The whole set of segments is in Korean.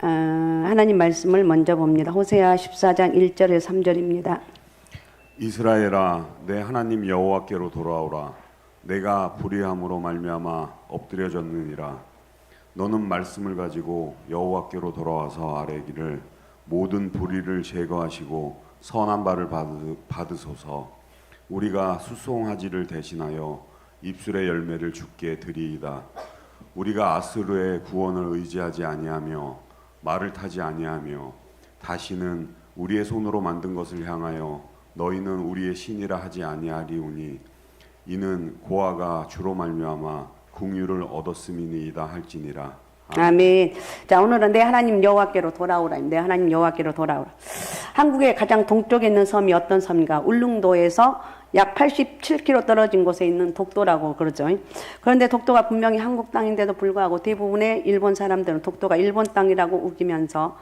하나님 말씀을 먼저 봅니다. 호세아 14장 1절에서 3절입니다. 이스라엘아, 내 하나님 여호와께로 돌아오라. 내가 불의함으로 말미암아 엎드려졌느니라. 너는 말씀을 가지고 여호와께로 돌아와서 아뢰기를 모든 불의를 제거하시고 선한 바를 받으소서. 우리가 수송아지를 대신하여 입술의 열매를 주께 드리이다. 우리가 아수르의 구원을 의지하지 아니하며 말을 타지 아니하며 다시는 우리의 손으로 만든 것을 향하여 너희는 우리의 신이라 하지 아니하리오니 이는 고아가 주로 말미암아 궁유를 얻었음이니이다 할지니라. 아멘. 자, 오늘은 내 하나님 여호와께로 돌아오라. 내 하나님 여호와께로 돌아오라. 한국의 가장 동쪽에 있는 섬이 어떤 섬인가? 울릉도에서 약 87km 떨어진 곳에 있는 독도라고 그러죠. 그런데 독도가 분명히 한국 땅인데도 불구하고 대부분의 일본 사람들은 독도가 일본 땅이라고 우기면서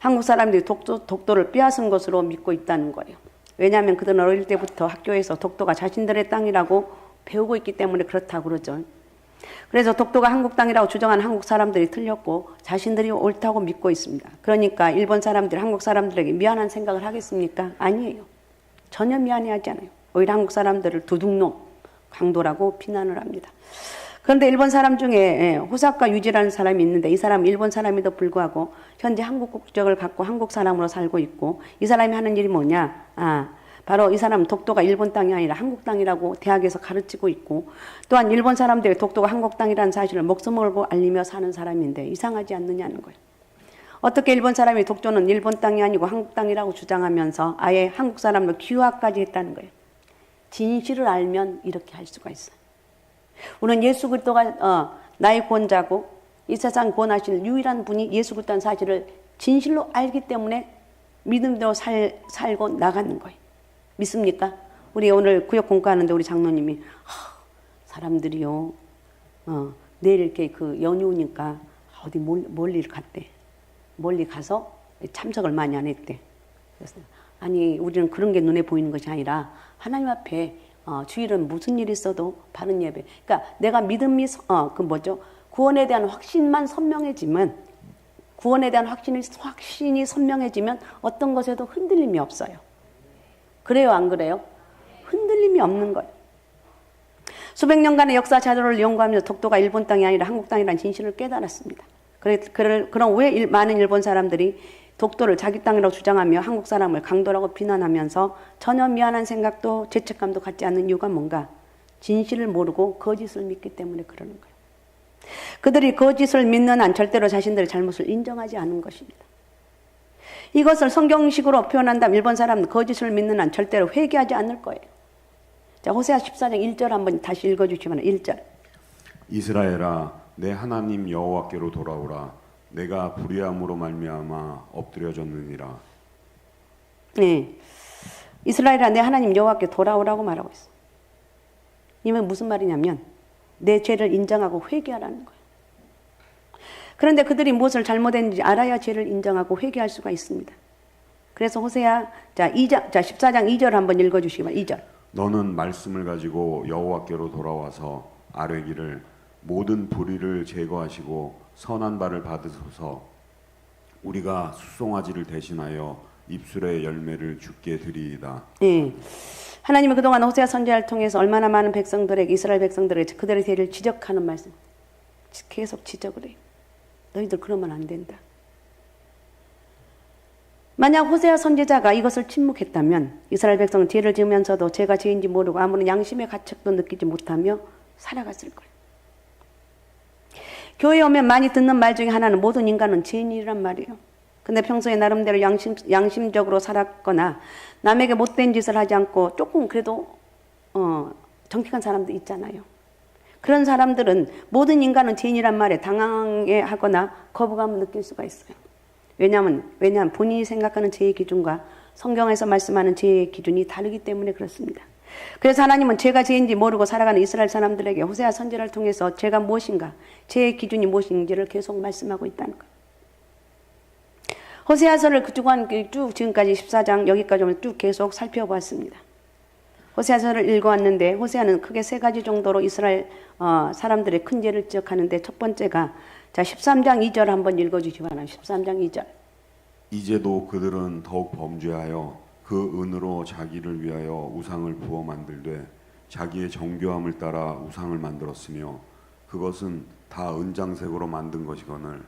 한국 사람들이 독도를 빼앗은 것으로 믿고 있다는 거예요. 왜냐하면 그들은 어릴 때부터 학교에서 독도가 자신들의 땅이라고 배우고 있기 때문에 그렇다고 그러죠. 그래서 독도가 한국 땅이라고 주장하는 한국 사람들이 틀렸고 자신들이 옳다고 믿고 있습니다. 그러니까 일본 사람들이 한국 사람들에게 미안한 생각을 하겠습니까? 아니에요. 전혀 미안해하지 않아요. 오히려 한국 사람들을 도둑놈, 강도라고 비난을 합니다. 그런데 일본 사람 중에 호사카 유지라는 사람이 있는데 이 사람은 일본 사람에도 불구하고 현재 한국 국적을 갖고 한국 사람으로 살고 있고 이 사람이 하는 일이 뭐냐? 바로 이 사람은 독도가 일본 땅이 아니라 한국 땅이라고 대학에서 가르치고 있고 또한 일본 사람들이 독도가 한국 땅이라는 사실을 목숨 걸고 알리며 사는 사람인데 이상하지 않느냐는 거예요. 어떻게 일본 사람이 독도는 일본 땅이 아니고 한국 땅이라고 주장하면서 아예 한국 사람으로 귀화까지 했다는 거예요. 진실을 알면 이렇게 할 수가 있어요. 우리는 예수 그리스도가 나의 구원자고 이 세상 구원하실 유일한 분이 예수 그리스도라는 사실을 진실로 알기 때문에 믿음대로 살고 나가는 거예요. 믿습니까? 우리 오늘 구역 공부하는데 우리 장로님이 사람들이요 내일 이렇게 그 연휴니까 어디 멀리 갔대. 멀리 가서 참석을 많이 안 했대. 그래서 아니 우리는 그런 게 눈에 보이는 것이 아니라 하나님 앞에 주일은 무슨 일이 있어도 바른 예배. 그러니까 내가 믿음이 구원에 대한 확신만 선명해지면 구원에 대한 확신이 선명해지면 어떤 것에도 흔들림이 없어요. 그래요, 안 그래요? 흔들림이 없는 거예요. 수백 년간의 역사 자료를 연구하면서 독도가 일본 땅이 아니라 한국 땅이라는 진실을 깨달았습니다. 그럼 왜 많은 일본 사람들이 독도를 자기 땅이라고 주장하며 한국 사람을 강도라고 비난하면서 전혀 미안한 생각도 죄책감도 갖지 않는 이유가 뭔가? 진실을 모르고 거짓을 믿기 때문에 그러는 거예요. 그들이 거짓을 믿는 한 절대로 자신들의 잘못을 인정하지 않은 것입니다. 이것을 성경식으로 표현한다면 일본 사람은 거짓을 믿는 한 절대로 회개하지 않을 거예요. 자, 호세아 14장 1절 한번 다시 읽어주시면 1절. 이스라엘아, 내 하나님 여호와께로 돌아오라. 내가 불의함으로 말미암아 엎드려졌느니라. 네, 이스라엘아, 내 하나님 여호와께 돌아오라고 말하고 있어. 이면 무슨 말이냐면 내 죄를 인정하고 회개하라는 거예요. 그런데 그들이 무엇을 잘못했는지 알아야 죄를 인정하고 회개할 수가 있습니다. 그래서 호세아 14장 2절 한번 읽어주시기 바랍니다. 2절. 너는 말씀을 가지고 여호와께로 돌아와서 아뢰기를 모든 불의를 제거하시고 선한 바를 받으소서. 우리가 수송아지를 대신하여 입술의 열매를 주께 드리이다. 네. 하나님은 그동안 호세아 선지자를 통해서 얼마나 많은 백성들에게 이스라엘 백성들에게 그들의 죄를 지적하는 말씀 계속 지적을 해요. 너희들 그러면 안 된다. 만약 호세아 선지자가 이것을 침묵했다면 이스라엘 백성은 죄를 지으면서도 죄가 죄인지 모르고 아무런 양심의 가책도 느끼지 못하며 살아갔을 거예요. 교회에 오면 많이 듣는 말 중에 하나는 모든 인간은 죄인이란 말이에요. 근데 평소에 나름대로 양심적으로 살았거나 남에게 못된 짓을 하지 않고 조금 그래도 정직한 사람도 있잖아요. 그런 사람들은 모든 인간은 죄인이란 말에 당황해하거나 거부감을 느낄 수가 있어요. 왜냐하면 본인이 생각하는 죄의 기준과 성경에서 말씀하는 죄의 기준이 다르기 때문에 그렇습니다. 그래서 하나님은 죄가 죄인지 모르고 살아가는 이스라엘 사람들에게 호세아 선지자를 통해서 죄가 무엇인가, 죄의 기준이 무엇인지를 계속 말씀하고 있다는 거예요. 호세아서를 쭉 지금까지 14장 여기까지 오면 쭉 계속 살펴보았습니다. 호세아서를 읽어왔는데 호세아는 크게 세 가지 정도로 이스라엘 사람들의 큰 죄를 지적하는데 첫 번째가 자, 13장 2절 한번 읽어주시기 바랍니다. 13장 2절. 이제도 그들은 더욱 범죄하여 그 은으로 자기를 위하여 우상을 부어 만들되 자기의 정교함을 따라 우상을 만들었으며 그것은 다 은장색으로 만든 것이거늘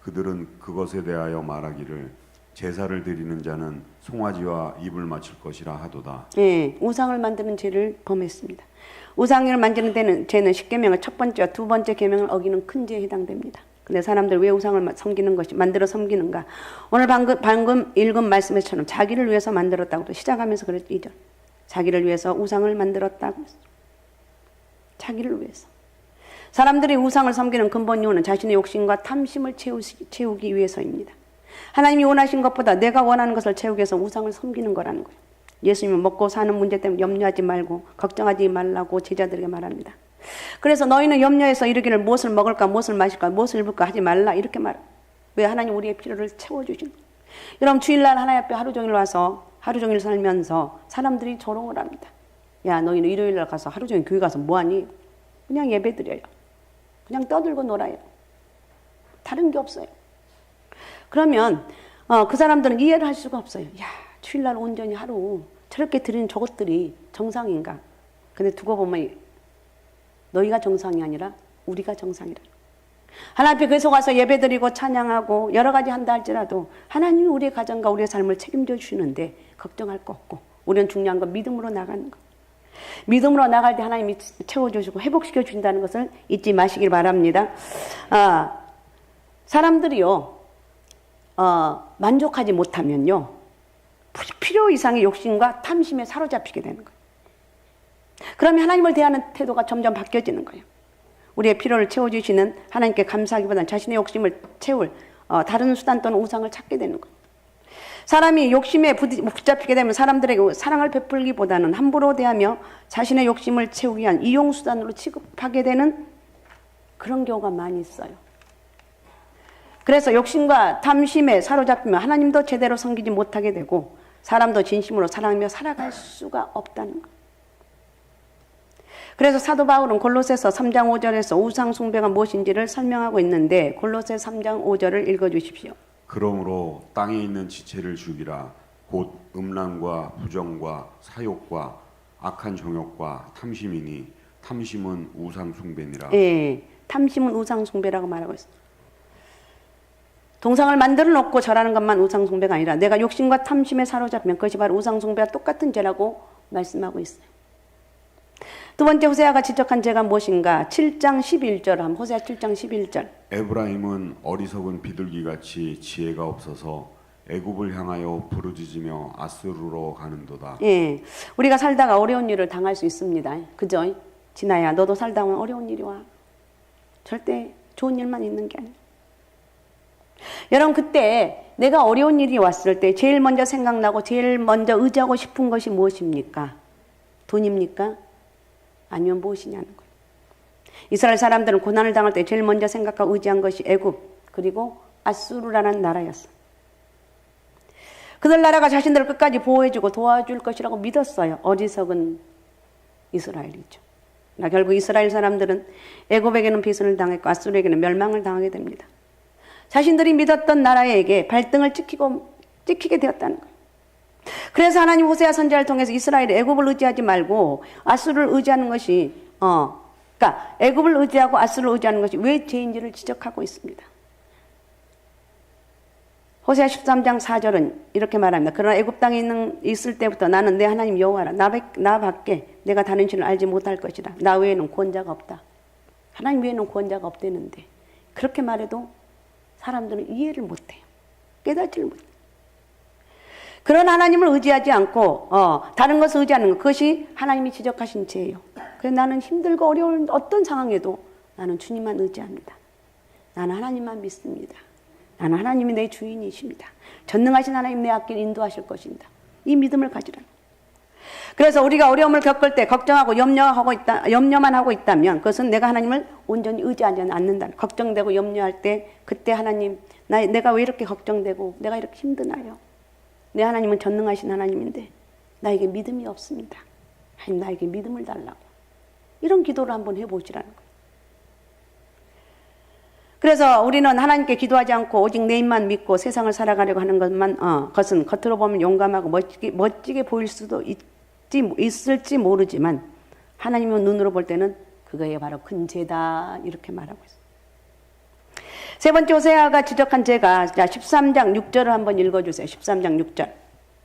그들은 그것에 대하여 말하기를 제사를 드리는 자는 송아지와 입을 맞출 것이라 하도다. 예, 우상을 만드는 죄를 범했습니다. 우상을 만드는 데는 죄는 10계명의 첫 번째와 두 번째 계명을 어기는 큰 죄에 해당됩니다. 근데 사람들 왜 우상을 섬기는 것이 만들어 섬기는가? 오늘 방금 읽은 말씀처럼 자기를 위해서 만들었다고 시작하면서 그랬죠. 2절. 자기를 위해서 우상을 만들었다고. 자기를 위해서. 사람들이 우상을 섬기는 근본 이유는 자신의 욕심과 탐심을 채우기 위해서입니다. 하나님이 원하신 것보다 내가 원하는 것을 채우기 위해서 우상을 섬기는 거라는 거예요. 예수님은 먹고 사는 문제 때문에 염려하지 말고 걱정하지 말라고 제자들에게 말합니다. 그래서 너희는 염려해서 이르기를 무엇을 먹을까 무엇을 마실까 무엇을 입을까 하지 말라 이렇게 말해요. 왜? 하나님 우리의 필요를 채워주시는 거예요. 여러분 주일날 하나님 앞에 하루 종일 와서 하루 종일 살면서 사람들이 조롱을 합니다. 야 너희는 일요일날 가서 하루 종일 교회 가서 뭐하니? 그냥 예배드려요. 그냥 떠들고 놀아요. 다른 게 없어요. 그러면 그 사람들은 이해를 할 수가 없어요. 야 주일날 온전히 하루 저렇게 드리는 저것들이 정상인가? 근데 두고 보면 너희가 정상이 아니라 우리가 정상이라. 하나님 앞에 계속 와서 예배드리고 찬양하고 여러 가지 한다 할지라도 하나님이 우리의 가정과 우리의 삶을 책임져 주시는데 걱정할 거 없고 우리는 중요한 건 믿음으로 나가는 거. 믿음으로 나갈 때 하나님이 채워주시고 회복시켜 주신다는 것을 잊지 마시길 바랍니다. 사람들이요 만족하지 못하면요 필요 이상의 욕심과 탐심에 사로잡히게 되는 거예요. 그러면 하나님을 대하는 태도가 점점 바뀌어지는 거예요. 우리의 필요를 채워주시는 하나님께 감사하기보다는 자신의 욕심을 채울 다른 수단 또는 우상을 찾게 되는 거예요. 사람이 욕심에 붙잡히게 되면 사람들에게 사랑을 베풀기보다는 함부로 대하며 자신의 욕심을 채우기 위한 이용수단으로 취급하게 되는 그런 경우가 많이 있어요. 그래서 욕심과 탐심에 사로잡히면 하나님도 제대로 섬기지 못하게 되고 사람도 진심으로 사랑하며 살아갈 수가 없다는 거예요. 그래서 사도 바울은 골로새서 3장 5절에서 우상 숭배가 무엇인지를 설명하고 있는데 골로새 3장 5절을 읽어주십시오. 그러므로 땅에 있는 지체를 죽이라 곧 음란과 부정과 사욕과 악한 정욕과 탐심이니 탐심은 우상 숭배니라. 예, 탐심은 우상 숭배라고 말하고 있습니다. 동상을 만들어 놓고 절하는 것만 우상 숭배가 아니라 내가 욕심과 탐심에 사로잡히면 그것이 바로 우상 숭배와 똑같은 죄라고 말씀하고 있어요. 두 번째 호세아가 지적한 죄가 무엇인가? 7장 11절 호세아 7장 11절. 에브라임은 어리석은 비둘기같이 지혜가 없어서 애굽을 향하여 부르짖으며 아수르로 가는도다. 예, 우리가 살다가 어려운 일을 당할 수 있습니다. 그죠? 진아야 너도 살다 보면 어려운 일이 와. 절대 좋은 일만 있는 게 아니에요. 여러분 그때 내가 어려운 일이 왔을 때 제일 먼저 생각나고 제일 먼저 의지하고 싶은 것이 무엇입니까? 돈입니까? 아니면 무엇이냐는 거예요. 이스라엘 사람들은 고난을 당할 때 제일 먼저 생각하고 의지한 것이 애굽 그리고 아수르라는 나라였어. 그들 나라가 자신들을 끝까지 보호해주고 도와줄 것이라고 믿었어요. 어리석은 이스라엘이죠. 결국 이스라엘 사람들은 애굽에게는 비선을 당했고 아수르에게는 멸망을 당하게 됩니다. 자신들이 믿었던 나라에게 발등을 찍히게 되었다는 거예요. 그래서 하나님 호세아 선지자를 통해서 이스라엘이 애굽을 의지하지 말고 아수르를 의지하는 것이 그러니까 애굽을 의지하고 아수르를 의지하는 것이 왜 죄인지를 지적하고 있습니다. 호세아 13장 4절은 이렇게 말합니다. 그러나 애굽 땅에 있을 때부터 나는 내 하나님 여호와라. 나 밖에 내가 다른 신을 알지 못할 것이다. 나 외에는 구원자가 없다. 하나님 외에는 구원자가 없다는데 그렇게 말해도 사람들은 이해를 못해요. 깨닫지를 못해요. 그런 하나님을 의지하지 않고 다른 것을 의지하는 것, 그것이 하나님이 지적하신 죄예요. 그래서 나는 힘들고 어려운 어떤 상황에도 나는 주님만 의지합니다. 나는 하나님만 믿습니다. 나는 하나님이 내 주인이십니다. 전능하신 하나님 내 앞길 인도하실 것입니다. 이 믿음을 가지라. 그래서 우리가 어려움을 겪을 때 걱정하고 염려만 하고 있다면 그것은 내가 하나님을 온전히 의지하지 않는다. 걱정되고 염려할 때 그때 하나님 내가 왜 이렇게 걱정되고 내가 이렇게 힘드나요? 내 하나님은 전능하신 하나님인데 나에게 믿음이 없습니다. 하나님 나에게 믿음을 달라고. 이런 기도를 한번 해보시라는 거예요. 그래서 우리는 하나님께 기도하지 않고 오직 내 입만 믿고 세상을 살아가려고 하는 것은 겉으로 보면 용감하고 멋지게 보일 수도 있을지 모르지만 하나님은 눈으로 볼 때는 그거에 바로 큰 죄다 이렇게 말하고 있어요. 세 번째 호세아가 지적한 죄가 13장 6절을 한번 읽어주세요. 13장 6절.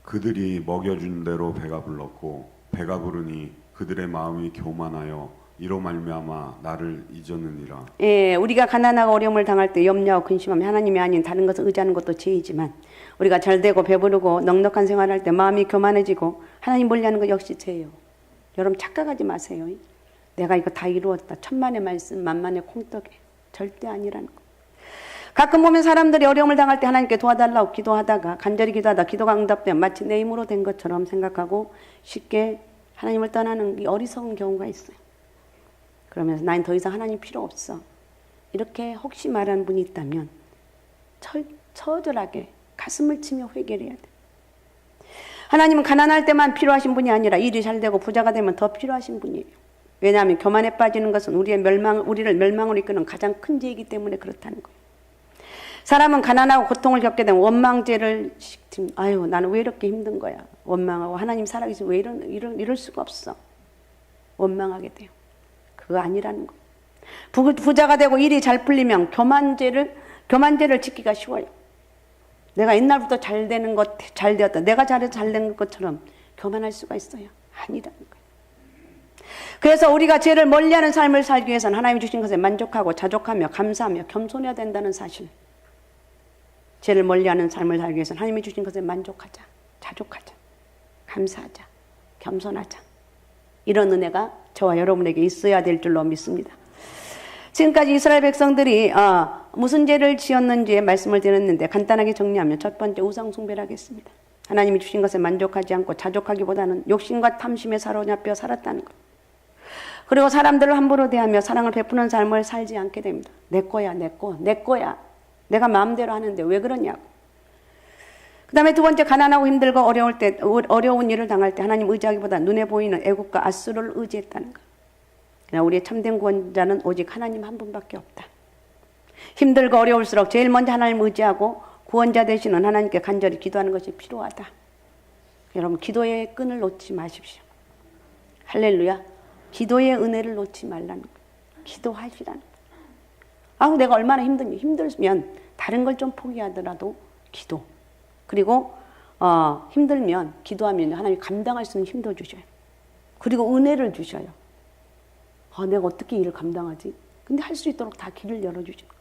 그들이 먹여준 대로 배가 불렀고 배가 부르니 그들의 마음이 교만하여 이로 말미암아 나를 잊었느니라. 예, 우리가 가난하고 어려움을 당할 때 염려하고 근심하면 하나님이 아닌 다른 것을 의지하는 것도 죄이지만 우리가 잘되고 배부르고 넉넉한 생활할 때 마음이 교만해지고 하나님 멀리하는 것 역시 죄예요. 여러분 착각하지 마세요. 내가 이거 다 이루었다. 천만의 말씀 만만의 콩떡에 절대 아니라는 거. 가끔 보면 사람들이 어려움을 당할 때 하나님께 도와달라고 기도하다가 간절히 기도하다 기도가 응답되면 마치 내 힘으로 된 것처럼 생각하고 쉽게 하나님을 떠나는 이 어리석은 경우가 있어요. 그러면서 난 더 이상 하나님 필요 없어. 이렇게 혹시 말하는 분이 있다면 처절하게 가슴을 치며 회개를 해야 돼. 하나님은 가난할 때만 필요하신 분이 아니라 일이 잘 되고 부자가 되면 더 필요하신 분이에요. 왜냐하면 교만에 빠지는 것은 우리를 멸망으로 이끄는 가장 큰 죄이기 때문에 그렇다는 거예요. 사람은 가난하고 고통을 겪게 되면 원망죄를 아유 나는 왜 이렇게 힘든 거야. 원망하고 하나님 살아계시면 왜 이럴 수가 없어. 원망하게 돼요. 그거 아니라는 거. 부자가 되고 일이 잘 풀리면 교만죄를 짓기가 쉬워요. 내가 옛날부터 잘 되었다. 내가 잘해서 잘 된 것처럼 교만할 수가 있어요. 아니라는 거예요. 그래서 우리가 죄를 멀리하는 삶을 살기 위해서는 하나님이 주신 것에 만족하고 자족하며 감사하며 겸손해야 된다는 사실. 죄를 멀리하는 삶을 살기 위해서는 하나님이 주신 것에 만족하자, 자족하자, 감사하자, 겸손하자. 이런 은혜가 저와 여러분에게 있어야 될 줄로 믿습니다. 지금까지 이스라엘 백성들이 무슨 죄를 지었는지에 말씀을 드렸는데 간단하게 정리하면 첫 번째 우상 숭배를 하겠습니다. 하나님이 주신 것에 만족하지 않고 자족하기보다는 욕심과 탐심에 사로잡혀 살았다는 것. 그리고 사람들을 함부로 대하며 사랑을 베푸는 삶을 살지 않게 됩니다. 내 거야, 내 거야. 내가 마음대로 하는데 왜 그러냐고. 그 다음에 두 번째, 가난하고 힘들고 어려운 일을 당할 때 하나님 의지하기보다 눈에 보이는 애국과 아수를 의지했다는 것. 그냥 우리의 참된 구원자는 오직 하나님 한 분밖에 없다. 힘들고 어려울수록 제일 먼저 하나님 의지하고 구원자 되시는 하나님께 간절히 기도하는 것이 필요하다. 여러분 기도의 끈을 놓지 마십시오. 할렐루야. 기도의 은혜를 놓지 말라는 거예요. 기도하시라는 거예요. 내가 얼마나 힘들면 다른 걸 좀 포기하더라도 기도. 그리고 힘들면 기도하면 하나님이 감당할 수 있는 힘도 주셔요. 그리고 은혜를 주셔요. 내가 어떻게 일을 감당하지? 근데 할 수 있도록 다 길을 열어주시고.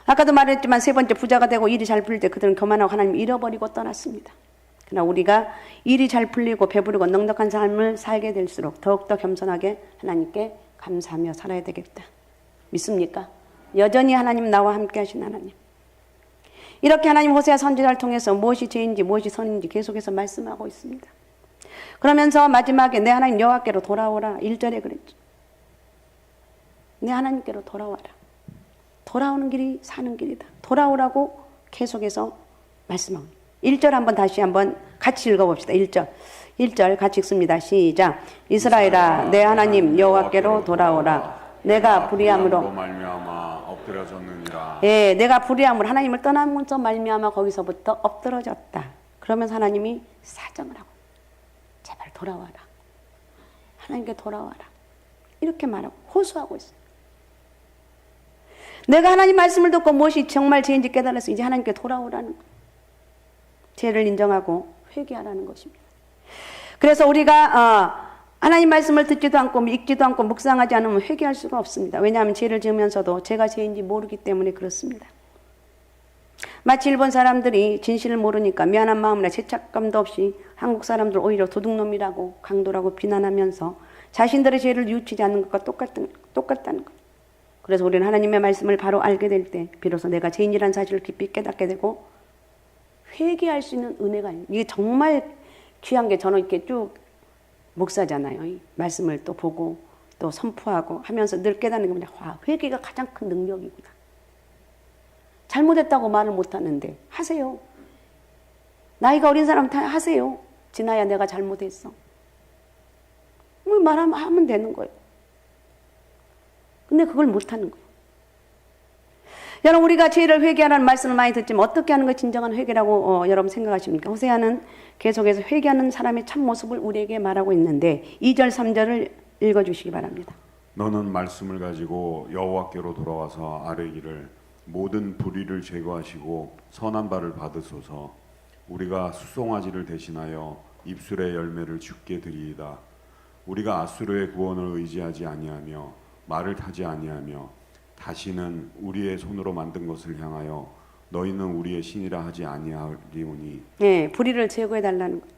아까도 말했지만 세 번째, 부자가 되고 일이 잘 풀릴 때 그들은 교만하고 하나님을 잃어버리고 떠났습니다. 그러나 우리가 일이 잘 풀리고 배부르고 넉넉한 삶을 살게 될수록 더욱더 겸손하게 하나님께 감사하며 살아야 되겠다. 믿습니까? 여전히 하나님 나와 함께 하신 하나님. 이렇게 하나님 호세아 선지자를 통해서 무엇이 죄인지 무엇이 선인지 계속해서 말씀하고 있습니다. 그러면서 마지막에 내 하나님 여호와께로 돌아오라 1절에 그랬죠. 내 하나님께로 돌아와라. 돌아오는 길이 사는 길이다. 돌아오라고 계속해서 말씀하고 1절 한번 다시 한번 같이 읽어봅시다. 1절 같이 읽습니다. 시작. 이스라엘아 내 하나님 여호와께로 돌아오라. 내가 불의함으로 말미암아 엎드려졌느니라. 예, 내가 불의함으로 하나님을 떠나면서 말미암아 거기서부터 엎드러졌다. 그러면서 하나님이 사정을 하고 제발 돌아와라. 하나님께 돌아와라. 이렇게 말하고 호소하고 있어요. 내가 하나님 말씀을 듣고 무엇이 정말 죄인지 깨달아서 이제 하나님께 돌아오라는 거예요. 죄를 인정하고 회개하라는 것입니다. 그래서 우리가 하나님 말씀을 듣지도 않고 읽지도 않고 묵상하지 않으면 회개할 수가 없습니다. 왜냐하면 죄를 지으면서도 제가 죄인지 모르기 때문에 그렇습니다. 마치 일본 사람들이 진실을 모르니까 미안한 마음이나 죄책감도 없이 한국 사람들 오히려 도둑놈이라고 강도라고 비난하면서 자신들의 죄를 뉘우치지 않는 것과 똑같다는 것. 그래서 우리는 하나님의 말씀을 바로 알게 될 때 비로소 내가 죄인이라는 사실을 깊이 깨닫게 되고 회개할 수 있는 은혜가 있는. 이게 정말 귀한 게 저는 이렇게 쭉 목사잖아요. 이 말씀을 또 보고 또 선포하고 하면서 늘 깨닫는 게 뭐냐. 회개가 가장 큰 능력이구나. 잘못했다고 말을 못하는데 하세요. 나이가 어린 사람 다 하세요. 진아야 내가 잘못했어. 뭐 하면 되는 거예요. 근데 그걸 못하는 거예요. 여러분 우리가 죄를 회개하라는 말씀을 많이 듣지만 어떻게 하는 것이 진정한 회개라고 여러분 생각하십니까? 호세아는 계속해서 회개하는 사람의 참모습을 우리에게 말하고 있는데 2절 3절을 읽어주시기 바랍니다. 너는 말씀을 가지고 여호와께로 돌아와서 아뢰기를 모든 불의를 제거하시고 선한 바를 받으소서. 우리가 수송아지를 대신하여 입술의 열매를 주께 드리이다. 우리가 아수르의 구원을 의지하지 아니하며 말을 타지 아니하며 다시는 우리의 손으로 만든 것을 향하여 너희는 우리의 신이라 하지 아니하리오니. 네, 불의를 제거해 달라는 거예요.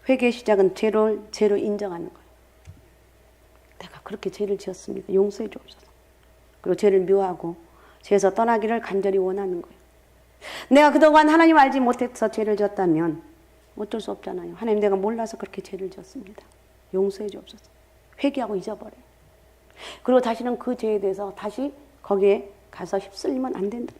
회개의 시작은 죄로 인정하는 거예요. 내가 그렇게 죄를 지었습니다. 용서해 주옵소서. 그리고 죄를 묘하고 죄에서 떠나기를 간절히 원하는 거예요. 내가 그동안 하나님 알지 못해서 죄를 지었다면 어쩔 수 없잖아요. 하나님 내가 몰라서 그렇게 죄를 지었습니다. 용서해 주옵소서. 회개하고 잊어버려요. 그리고 다시는 그 죄에 대해서 다시 거기에 가서 휩쓸리면 안 된다.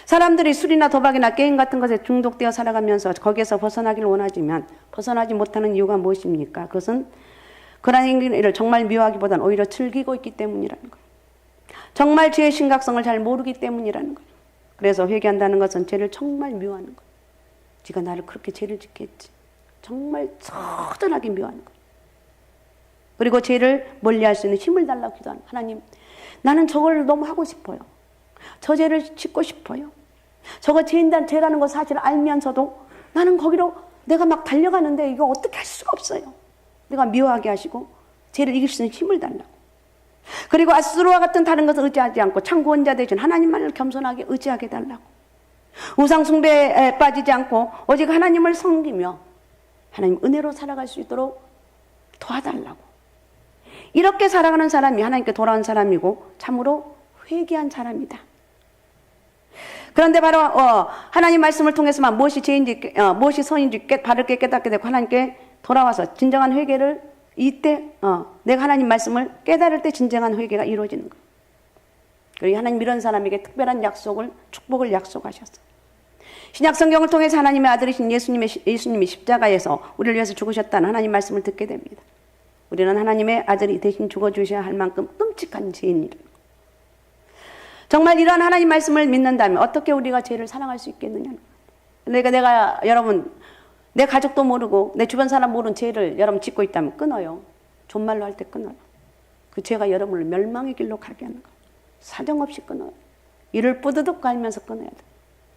사람들이 술이나 도박이나 게임 같은 것에 중독되어 살아가면서 거기에서 벗어나기를 원하지만 벗어나지 못하는 이유가 무엇입니까? 그것은 그러한 행위를 정말 미워하기보다는 오히려 즐기고 있기 때문이라는 거예요. 정말 죄의 심각성을 잘 모르기 때문이라는 거예요. 그래서 회개한다는 것은 죄를 정말 미워하는 거예요. 네가 나를 그렇게 죄를 짓게 했지. 정말 처절하게 미워하는 거예요. 그리고 죄를 멀리할 수 있는 힘을 달라고 기도하는 거예요. 하나님, 나는 저걸 너무 하고 싶어요. 저 죄를 짓고 싶어요. 저거 죄라는 거 사실 알면서도 나는 거기로 내가 막 달려가는데 이거 어떻게 할 수가 없어요. 내가 미워하게 하시고 죄를 이길 수 있는 힘을 달라고. 그리고 아수르와 같은 다른 것을 의지하지 않고 참 구원자 되신 하나님만을 겸손하게 의지하게 달라고. 우상 숭배에 빠지지 않고 오직 하나님을 섬기며 하나님 은혜로 살아갈 수 있도록 도와달라고. 이렇게 살아가는 사람이 하나님께 돌아온 사람이고 참으로 회개한 사람이다. 그런데 바로 하나님 말씀을 통해서만 무엇이 죄인지 무엇이 선인지 바르게 깨닫게 되고 하나님께 돌아와서 진정한 회개를 이때 내가 하나님 말씀을 깨달을 때 진정한 회개가 이루어지는 거예요. 그리고 하나님 이런 사람에게 특별한 약속을 축복을 약속하셨어요. 신약 성경을 통해서 하나님의 아들이신 예수님이 십자가에서 우리를 위해서 죽으셨다는 하나님 말씀을 듣게 됩니다. 우리는 하나님의 아들이 대신 죽어주셔야 할 만큼 끔찍한 죄인이다. 정말 이러한 하나님 말씀을 믿는다면 어떻게 우리가 죄를 사랑할 수 있겠느냐는 거예요. 내가 여러분 내 가족도 모르고 내 주변 사람 모르는 죄를 여러분 짓고 있다면 끊어요. 존말로 할 때 끊어요. 그 죄가 여러분을 멸망의 길로 가게 하는 거예요. 사정없이 끊어요. 이를 뿌드득 갈면서 끊어야 돼요.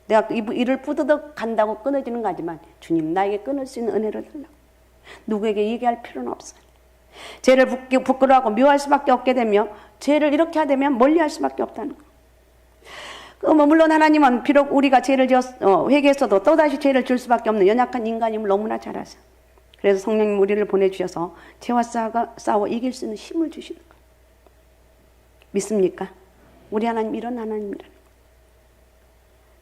내가 이를 뿌드득 간다고 끊어지는 거지만 주님 나에게 끊을 수 있는 은혜를 달라고. 누구에게 얘기할 필요는 없어요. 죄를 부끄러워하고 미워할 수밖에 없게 되며 죄를 이렇게 하되면 멀리할 수밖에 없다는 거예요. 물론 하나님은 비록 우리가 죄를 회개했어도 또다시 죄를 질 수밖에 없는 연약한 인간임을 너무나 잘 아세요. 그래서 성령님 우리를 보내주셔서 죄와 싸워 이길 수 있는 힘을 주시는 거예요. 믿습니까? 우리 하나님 이런 하나님이라는 거예요.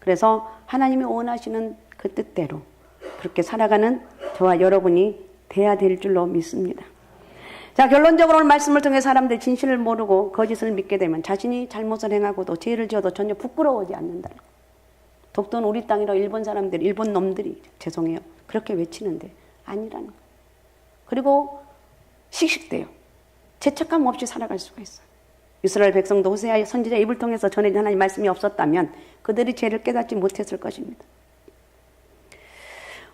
그래서 하나님이 원하시는 그 뜻대로 그렇게 살아가는 저와 여러분이 돼야 될 줄로 믿습니다. 자, 결론적으로 오늘 말씀을 통해 사람들이 진실을 모르고 거짓을 믿게 되면 자신이 잘못을 행하고도 죄를 지어도 전혀 부끄러워하지 않는다. 독도는 우리 땅이라 일본 놈들이 죄송해요. 그렇게 외치는데 아니라는 거예요. 그리고 씩씩대요. 죄책감 없이 살아갈 수가 있어요. 이스라엘 백성도 호세아 선지자 입을 통해서 전해진 하나님 말씀이 없었다면 그들이 죄를 깨닫지 못했을 것입니다.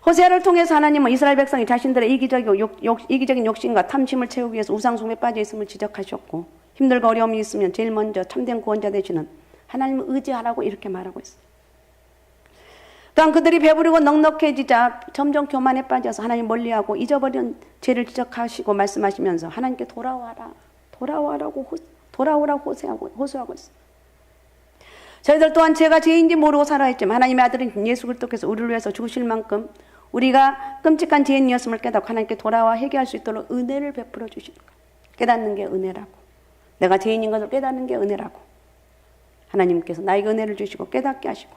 호세아를 통해서 하나님은 이스라엘 백성이 자신들의 이기적인 욕심과 탐심을 채우기 위해서 우상숭배에 빠져 있음을 지적하셨고 힘들고 어려움이 있으면 제일 먼저 참된 구원자 되시는 하나님을 의지하라고 이렇게 말하고 있어요. 또한 그들이 배부르고 넉넉해지자 점점 교만에 빠져서 하나님 멀리하고 잊어버린 죄를 지적하시고 말씀하시면서 하나님께 돌아오라고 호소하고 있어요. 저희들 또한 제가 죄인지 모르고 살아있지만 하나님의 아들인 예수 그리스도께서 우리를 위해서 죽으실 만큼 우리가 끔찍한 죄인이었음을 깨닫고 하나님께 돌아와 회개할 수 있도록 은혜를 베풀어 주시는 거예요. 깨닫는 게 은혜라고. 내가 죄인인 것을 깨닫는 게 은혜라고. 하나님께서 나에게 은혜를 주시고 깨닫게 하시고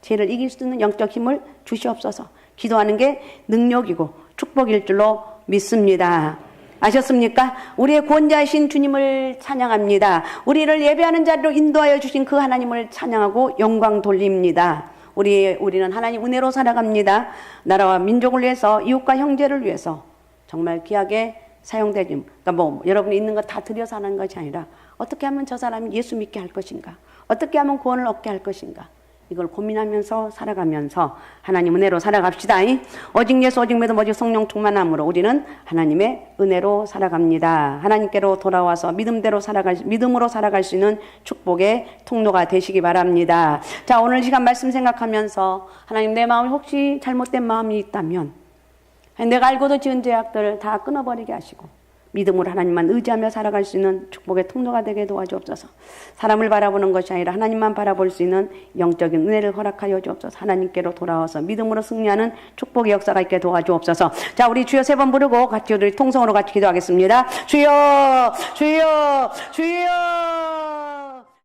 죄를 이길 수 있는 영적 힘을 주시옵소서. 기도하는 게 능력이고 축복일 줄로 믿습니다. 아셨습니까? 우리의 구원자이신 주님을 찬양합니다. 우리를 예배하는 자리로 인도하여 주신 그 하나님을 찬양하고 영광 돌립니다. 우리는 하나님 은혜로 살아갑니다. 나라와 민족을 위해서 이웃과 형제를 위해서 정말 귀하게 사용되지. 그러니까 여러분이 있는 거 다 들여서 하는 것이 아니라 어떻게 하면 저 사람이 예수 믿게 할 것인가? 어떻게 하면 구원을 얻게 할 것인가? 이걸 고민하면서 살아가면서 하나님 은혜로 살아갑시다. 오직 예수 오직 믿음 오직 성령 충만함으로 우리는 하나님의 은혜로 살아갑니다. 하나님께로 돌아와서 믿음으로 살아갈 수 있는 축복의 통로가 되시기 바랍니다. 자, 오늘 시간 말씀 생각하면서 하나님, 내 마음에 혹시 잘못된 마음이 있다면 내가 알고도 지은 죄악들 다 끊어버리게 하시고 믿음으로 하나님만 의지하며 살아갈 수 있는 축복의 통로가 되게 도와주옵소서. 사람을 바라보는 것이 아니라 하나님만 바라볼 수 있는 영적인 은혜를 허락하여 주옵소서. 하나님께로 돌아와서 믿음으로 승리하는 축복의 역사가 있게 도와주옵소서. 자, 우리 주여 3번 부르고 같이 우리 통성으로 같이 기도하겠습니다. 주여, 주여, 주여.